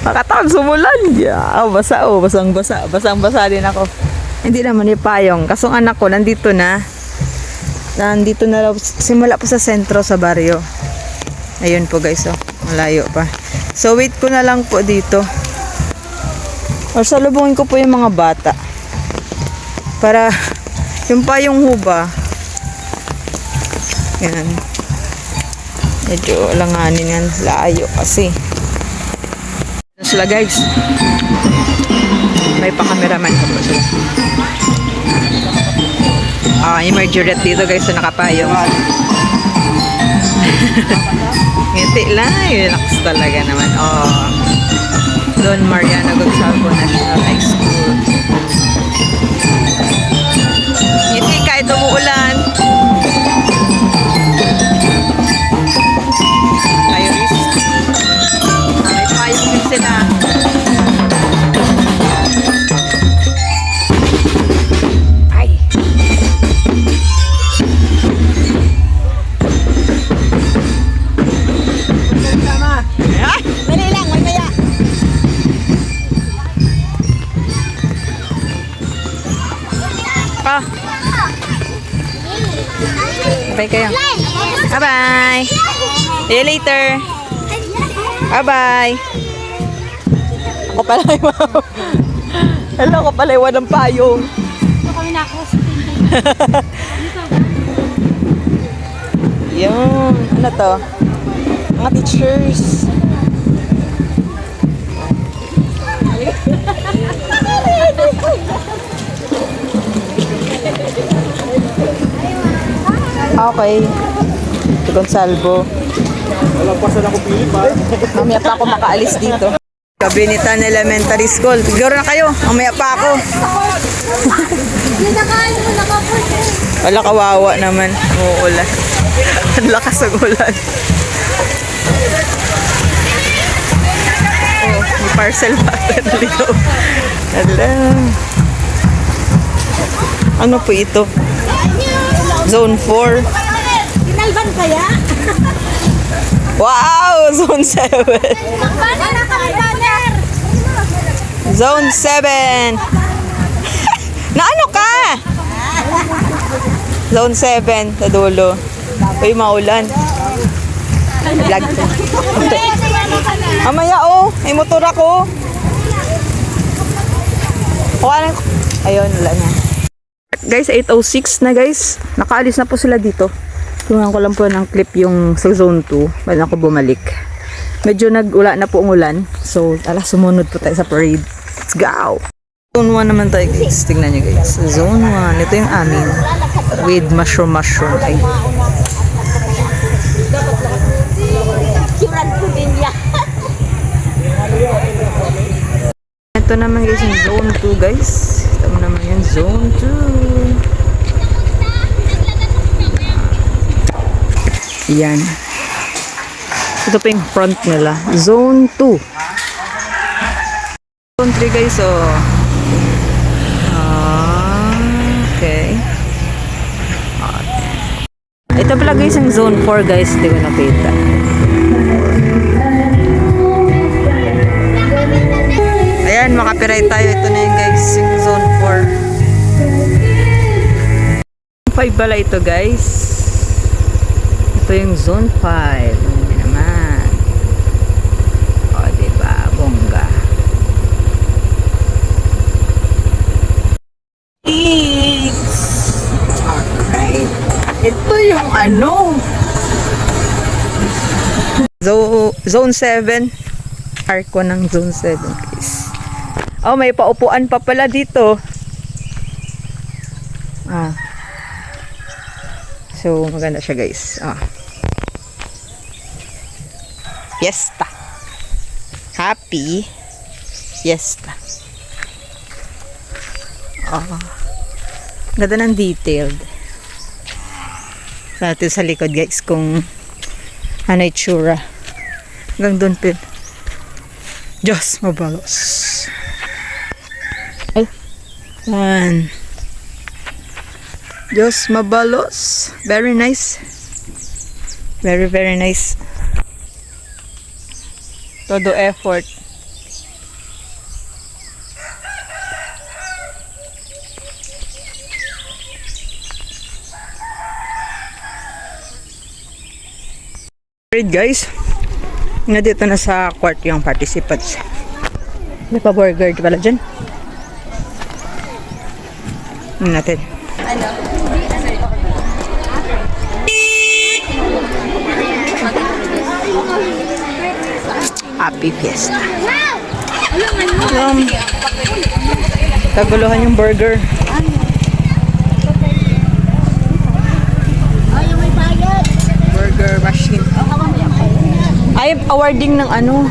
Makatawag sumulan. Yeah, basa oh, basang-basa. Basang-basa din ako. Hindi naman yung payong. Kasong anak ko, nandito na. Nandito na, simula po sa sentro, sa baryo. Ayun po guys, oh. Malayo pa. So, wait ko na lang po dito. Or salubungin ko po yung mga bata. Para, yung payong huba. Yan. Medyo langanin yan. Layo kasi. Sila guys. May pa-cameraman ko po sila. Emergent dito guys, so nakapayong. Ngiti lang, relax talaga naman. Don Mariano Gonzalo National High School. Ngiti kahit umuulan. Iris. May payong din sila. Bye kayo. Bye-bye. See you later. Bye-bye. Ako pala yung hello, ako pala yung walang payong. Ito kami nakos. Yun. Ano to? Mga teachers. Okay. Si Gonsalvo. Nalagpasan ako Pilip ha. Mamaya pa ako makaalis dito. Kabinitan Elementary School. Siguro na kayo. Mamaya pa ako. Wala, kawawa naman. Uulan. Ang lakas ng ulan. Oh, may parcel pa. Naligaw. Hello. Ano po ito? Zone 4. Kinalban kaya? Wow! Zone 7. Zone 7. Na ano ka? Zone 7 sa dulo. Uy, maulan. Vlog. Mamaya oh, may motor ako. Ayun, wala na. Guys, 8:06 na guys. Nakaalis na po sila dito. Tingnan ko lang po ng clip yung sa zone 2. Ba't ako bumalik. Medyo nag-ula na po ang ulan. So, sumunod po tayo sa parade. Let's go! Zone 1 naman tayo guys. Tingnan nyo guys. Zone 1. Ito yung amin. With mushroom. Ay. Ito naman guys yung zone 2 guys. Ito naman yung zone 2. Yan. Ito pa yung front nila. Zone 2. Zone 3 guys, so okay. Ito pala guys yung zone 4 guys. Hindi ko nakita. Ayan, makapiright tayo. Ito na yun guys, yung zone 4. 5 pala ito guys. Ito yung zone 5. Hindi naman. O, diba? Bongga. Alright. Ito yung ano. Zone 7. Arco ng zone 7 guys. Oh, may paupuan pa pala dito. So, maganda siya guys. Fiesta. Happy Fiesta. Ganda ng detailed. Natin sa likod guys kung ano itsura. Hanggang doon pin. Diyos mabalos. Ay. Yan. Diyos mabalos. Very nice. Very, very nice. Todo effort. Alright guys, nandito na sa court yung participants. May pa burger pala dyan. Ano natin? Happy Fiesta. Kaguluhan yung burger. Burger machine. Ay, awarding ng ano?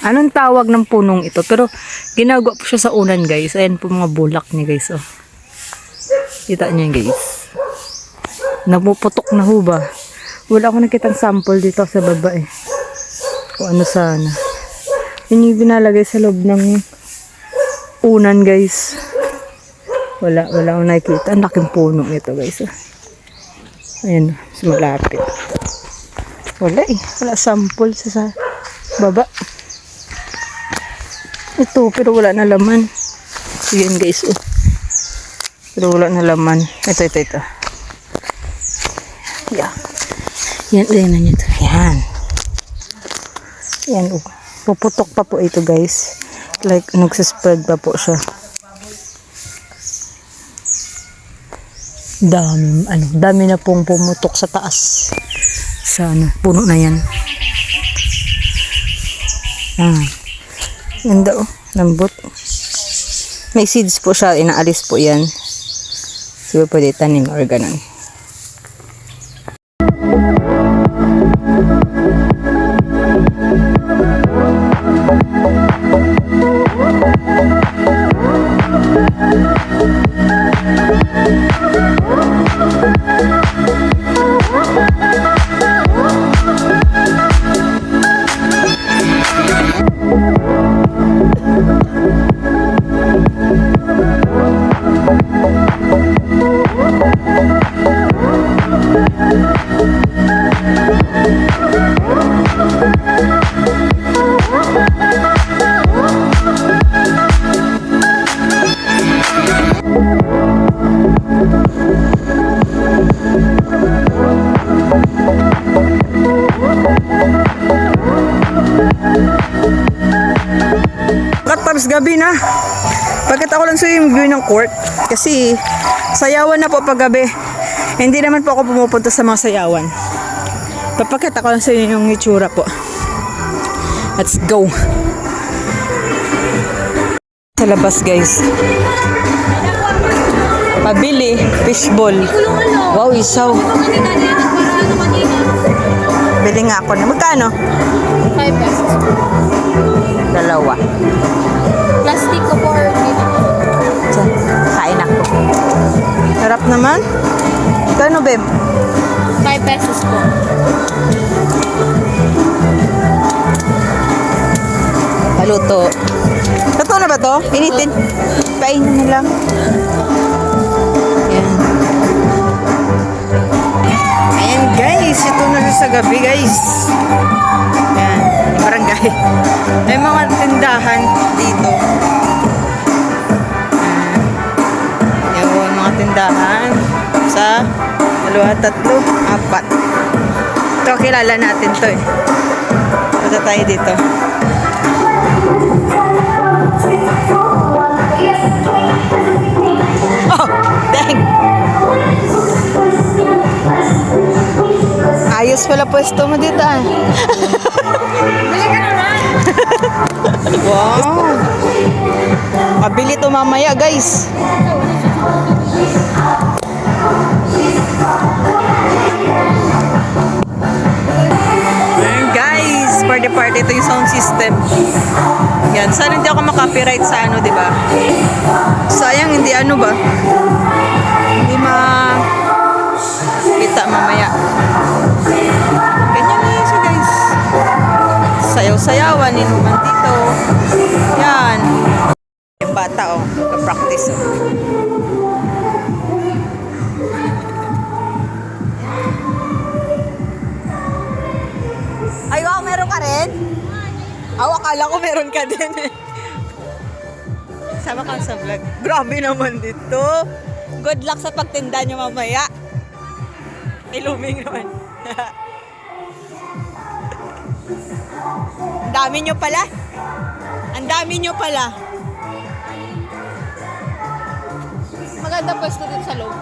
Anong tawag ng punong ito? Pero ginagawa po siya sa unan, guys. Ayan po mga bulak niya, guys. Oh. Kita niyo, guys. Napuputok na ho ba? Wala akong nakitang sample dito sa baba eh. Kung ano sana. Yun yung binalagay sa loob ng unan, guys. Wala akong nakikita. Ang laking puno ito, guys. Ayan, malapit. Wala eh. Wala sample sa baba. Ito, pero wala na laman. Ayan, guys. Oh. Pero wala na laman. Ito. Yeah. Yan, ito. Yan. Yan, oh. Puputok pa po ito, guys. Like, nagsispread pa po siya. Dami na pong pumutok sa taas. Sa puno na yan. Yan daw, lambot. May seeds po siya, inaalis po yan. Siguro pwede tanim or ganun. Tapos gabi na. Pagkat ako lang yung view ng court. Kasi sayawan na po pag gabi. Hindi naman po ako pumupunta sa mga sayawan. Papakita ko lang sa inyo yung itsura po. Let's go. Sa labas, guys. Pabili, fishball. Wow, isaw. Bili nga ako na. Magkano? 5 pesos. Dalawa. Plastic ko for Diyan, kain ako. Sarap naman. Kano, Beb? 5 pesos po. Paluto. Totoo na ba to? Initin. Painin na lang. Yan. Ayan, guys. Ito na sa gabi, guys. Yan. Barangay. May mga tindahan dito. Yung mga tindahan sa 2, 3, 4. Ito, kilala natin to eh. Punta tayo dito. Oh, dang! Ayos pala pwesto mo dito ah. Wow! Mabili to mamaya, guys. Ayan, guys, party ito yung sound system. Yan, sana hindi ako makopyright sa ano, di ba? Sayang hindi ano ba? Hindi kita mamaya. Ganyan na yun siya, guys. Sayaw-sayawan, inuman dito. Yan. Yung bata, oh. Nagka-practice, oh. Ay, wow, meron ka rin? Akala ko meron ka din eh. Sama ka sa vlog. Grabe naman dito. Good luck sa pagtinda nyo mamaya. Iluming naman. Ang dami nyo pala. Ang dami nyo pala. Maganda pwesto din sa loob.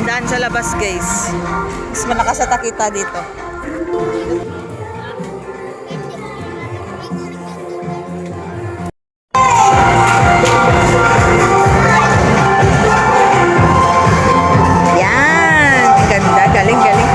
Daan sa labas, guys. Mas malakas sa takita dito. Yan. Ang ganda. Galing, galing.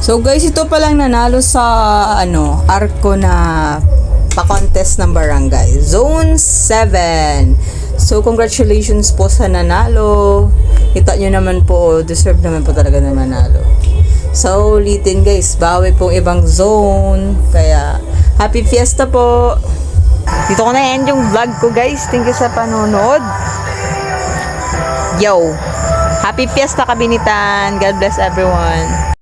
So guys, ito palang nanalo sa Arco na pa-contest ng barangay. Zone 7. So congratulations po sa nanalo. Kita nyo naman po, deserve naman po talaga na manalo. So ulitin guys, bawi pong ibang zone. Kaya happy fiesta po. Dito ko na end yung vlog ko guys. Thank you sa panonood. Yo! Happy fiesta Kabinitan. God bless everyone.